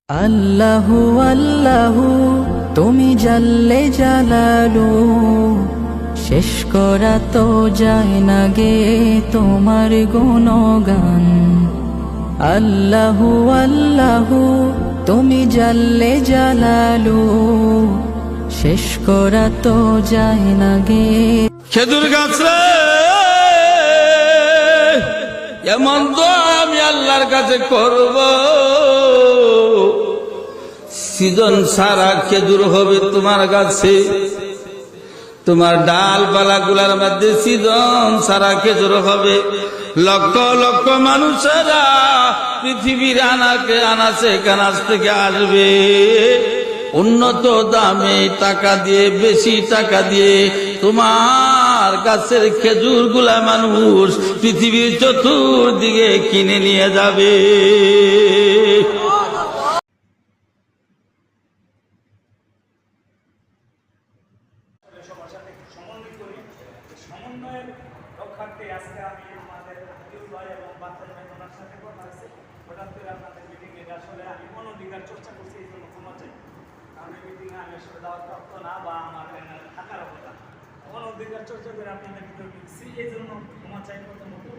আল্লাহু আল্লাহু তুমি জাল্লে জালালু, শেষ করা তো যায় না গে তোমার গুণগান। আল্লাহু আল্লাহু তুমি জাল্লে জালালু, শেষ করা তো যায় না গে। খেজুর গাছে এমন তো আমি আল্লাহর কাছে করব, সিজন সারা খেজুর হবে তোমার কাছে। তোমার ডালপালা গুলার মধ্যে সিজন সারা খেজুর হবে। লক্ষ লক্ষ মানুষেরা পৃথিবীর আনাচে কানাচ থেকে আসবে, উন্নত দামে টাকা দিয়ে, বেশি টাকা দিয়ে তোমার গাছের খেজুর গুলা মানুষ পৃথিবীর চতুর্দিকে কিনে নিয়ে যাবে। সমন্বয়ের রক্ষার্থে আজকে আমি আমাদের হাকিউল ভাই এবং বাচ্চার ভাই ওনার সাথে কথা হয়েছে। হঠাৎ করে আপনাদের মিটিংয়ে আসলে আমি কোন অধিকার চর্চা করছি এই জন্য ক্ষমা চাই। কারণ এই মিটিংয়ে আমি আসলে দাওয়াত প্রাপ্ত না বা আমার থাকার কথা কোন অধিকার চর্চা করে আপনাদের ভিতরে এই জন্য ক্ষমা চাই। প্রথমত